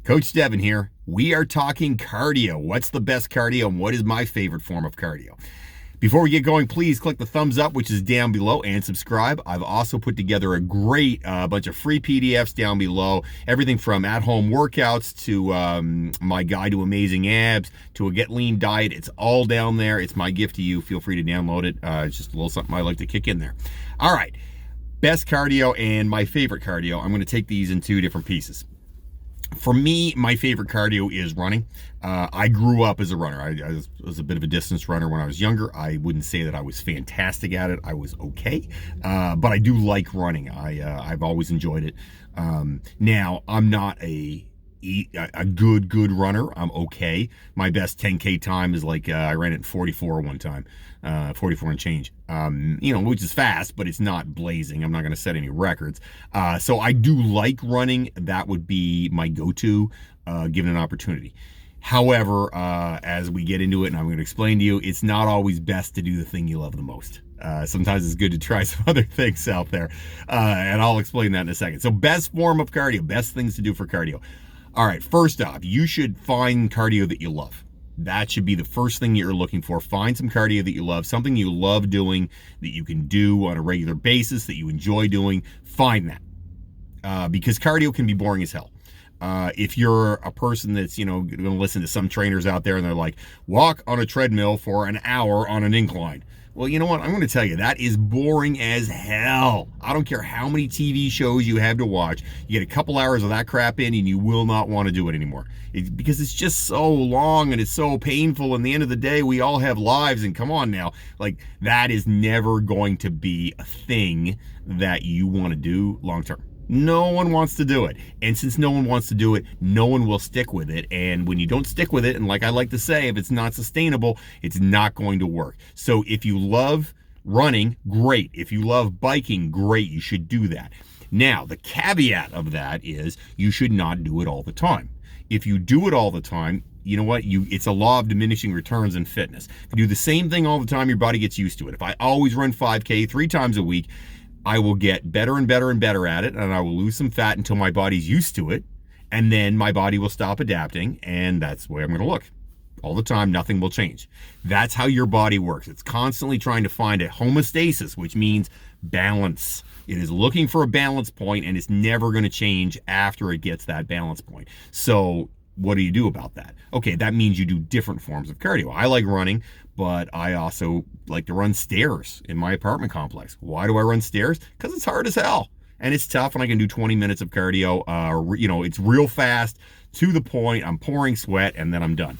Coach Devin here. We are talking cardio. What's the best cardio and what is my favorite form of cardio? Before we get going, please click the thumbs up, which is down below, and subscribe. I've also put together a great bunch of free PDFs down below. Everything from at-home workouts to my guide to amazing abs to a get lean diet. It's all down there. It's my gift to you. Feel free to download it. It's just a little something I like to kick in there. All right. Best cardio and my favorite cardio. I'm going to take these in two different pieces. For me, my favorite cardio is running. I grew up as a runner. I was a bit of a distance runner when I was younger. I wouldn't say that I was fantastic at it. I was okay, but I do like running. I've always enjoyed it. Now, I'm not a good runner. I'm okay. My best 10K time is like I ran it in 44 one time, 44 and change. Which is fast, but it's not blazing. I'm not going to set any records. So I do like running. That would be my go-to, given an opportunity. However, as we get into it, and I'm going to explain to you, it's not always best to do the thing you love the most. Sometimes it's good to try some other things out there, and I'll explain that in a second. So best form of cardio, best things to do for cardio. All right, first off, you should find cardio that you love. That should be the first thing you're looking for. Find some cardio that you love, something you love doing, that you can do on a regular basis, that you enjoy doing. Find that, because cardio can be boring as hell. If you're a person that's, going to listen to some trainers out there and they're like, walk on a treadmill for an hour on an incline. Well, you know what? I'm going to tell you, that is boring as hell. I don't care how many TV shows you have to watch. You get a couple hours of that crap in and you will not want to do it anymore. Because it's just so long and it's so painful. And at the end of the day, we all have lives. And come on now, like that is never going to be a thing that you want to do long term. No one wants to do it. And since no one wants to do it, no one will stick with it. And when you don't stick with it, and like I like to say, if it's not sustainable, it's not going to work. So if you love running, great. If you love biking, great. You should do that. Now, the caveat of that is you should not do it all the time. If you do it all the time, you know what? It's a law of diminishing returns in fitness. If you do the same thing all the time, your body gets used to it. If I always run 5K 3 times a week, I will get better and better and better at it, and I will lose some fat until my body's used to it, and then my body will stop adapting, and that's the way I'm going to look. All the time, nothing will change. That's how your body works. It's constantly trying to find a homeostasis, which means balance. It is looking for a balance point, and it's never going to change after it gets that balance point. So what do you do about that? Okay, that means you do different forms of cardio. I like running, but I also like to run stairs in my apartment complex. Why do I run stairs? Because it's hard as hell. And it's tough, and I can do 20 minutes of cardio. It's real fast, to the point. I'm pouring sweat, and then I'm done.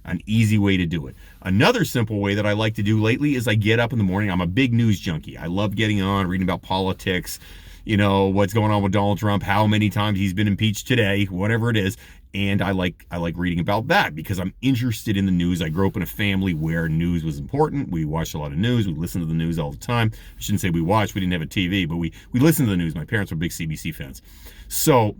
An easy way to do it. Another simple way that I like to do lately is I get up in the morning. I'm a big news junkie. I love getting on, reading about politics, what's going on with Donald Trump, how many times he's been impeached today, whatever it is. And I like reading about that because I'm interested in the news. I grew up in a family where news was important. We watched a lot of news. We listened to the news all the time. I shouldn't say we watched. We didn't have a TV, but we listened to the news. My parents were big CBC fans. So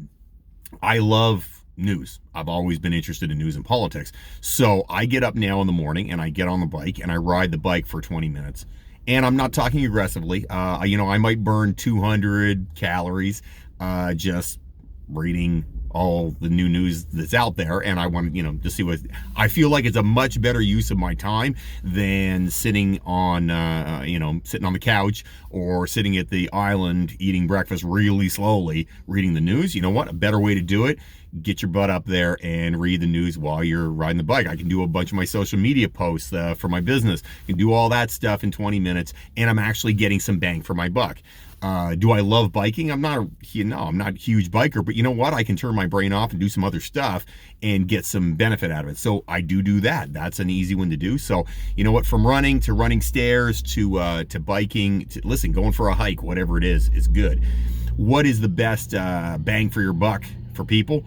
I love news. I've always been interested in news and politics. So I get up now in the morning and I get on the bike and I ride the bike for 20 minutes. And I'm not talking aggressively. I might burn 200 calories just reading all the new news that's out there, and I want to see what I feel like it's a much better use of my time than sitting on the couch or sitting at the island eating breakfast really slowly reading the news. You know what? A better way to do it, get your butt up there and read the news while you're riding the bike. I can do a bunch of my social media posts for my business. I can do all that stuff in 20 minutes, and I'm actually getting some bang for my buck. Do I love biking? I'm not a huge biker, but you know what? I can turn my brain off and do some other stuff and get some benefit out of it. So I do that. That's an easy one to do. So you know what? From running to running stairs to biking, going for a hike, whatever it is good. What is the best bang for your buck for people?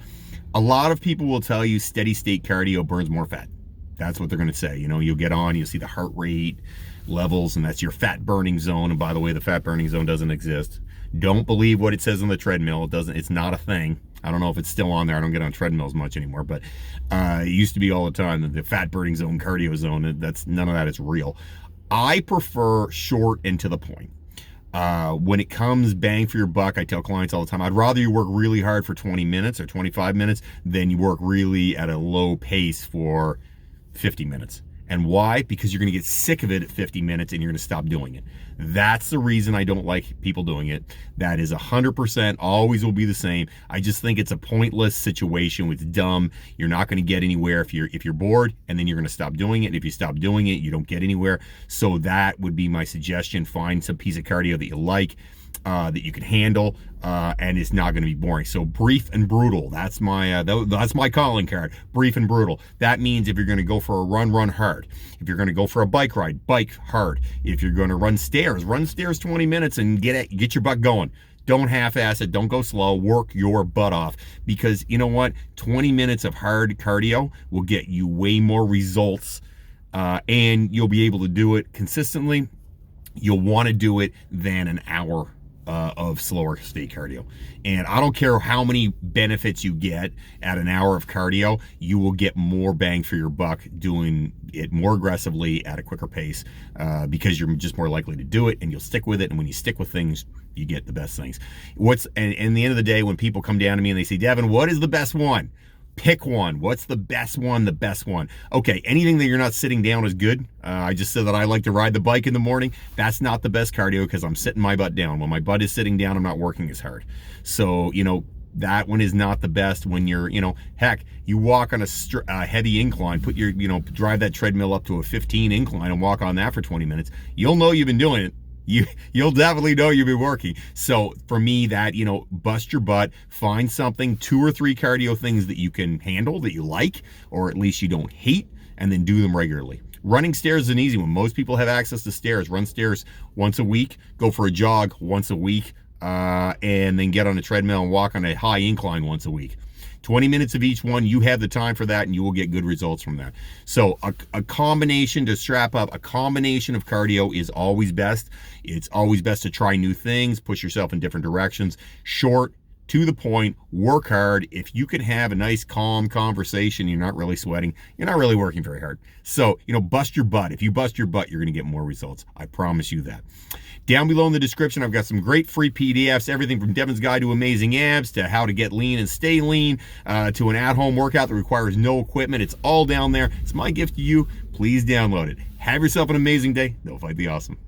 A lot of people will tell you steady state cardio burns more fat. That's what they're going to say. You'll get on, you'll see the heart rate levels, and that's your fat burning zone. And by the way, the fat burning zone doesn't exist. Don't believe what it says on the treadmill. It's not a thing. I don't know if it's still on there. I don't get on treadmills much anymore, but it used to be all the time. The fat burning zone, cardio zone, none of that is real. I prefer short and to the point. When it comes bang for your buck, I tell clients all the time, I'd rather you work really hard for 20 minutes or 25 minutes than you work really at a low pace for 50 minutes. And why? Because you're going to get sick of it at 50 minutes and you're going to stop doing it. That's the reason I don't like people doing it. That is 100%, always will be the same. I just think it's a pointless situation. It's dumb. You're not going to get anywhere if you're bored, and then you're going to stop doing it. And if you stop doing it, you don't get anywhere. So that would be my suggestion. Find some piece of cardio that you like, that you can handle, and it's not going to be boring. So brief and brutal. That's my calling card. Brief and brutal. That means if you're going to go for a run hard. If you're going to go for a bike ride, bike hard. If you're going to run stairs 20 minutes and get your butt going. Don't half-ass it. Don't go slow. Work your butt off, because you know what? 20 minutes of hard cardio will get you way more results, and you'll be able to do it consistently. You'll want to do it than an hour of slower state cardio. And I don't care how many benefits you get at an hour of cardio, you will get more bang for your buck doing it more aggressively at a quicker pace, because you're just more likely to do it and you'll stick with it. And when you stick with things, you get the best things. And in the end of the day, when people come down to me and they say, Devin, what is the best one? Pick one. What's the best one? The best one. Okay, anything that you're not sitting down is good. I just said that I like to ride the bike in the morning. That's not the best cardio because I'm sitting my butt down. When my butt is sitting down, I'm not working as hard. So, that one is not the best. When you're, heck, you walk on a heavy incline, drive that treadmill up to a 15 incline and walk on that for 20 minutes. You'll know you've been doing it. You'll definitely know you've been working. So for me, that, bust your butt, find something, 2 or 3 cardio things that you can handle, that you like, or at least you don't hate, and then do them regularly. Running stairs is an easy one. Most people have access to stairs. Run stairs once a week, go for a jog once a week, and then get on a treadmill and walk on a high incline once a week. 20 minutes of each one, you have the time for that, and you will get good results from that. So a combination to strap up, a combination of cardio is always best. It's always best to try new things, push yourself in different directions. Short, to the point, work hard. If you can have a nice calm conversation, you're not really sweating, you're not really working very hard. So, bust your butt. If you bust your butt, you're going to get more results. I promise you that. Down below in the description, I've got some great free PDFs, everything from Devin's Guide to Amazing Abs, to how to get lean and stay lean, to an at-home workout that requires no equipment. It's all down there. It's my gift to you. Please download it. Have yourself an amazing day. Don't fight the awesome.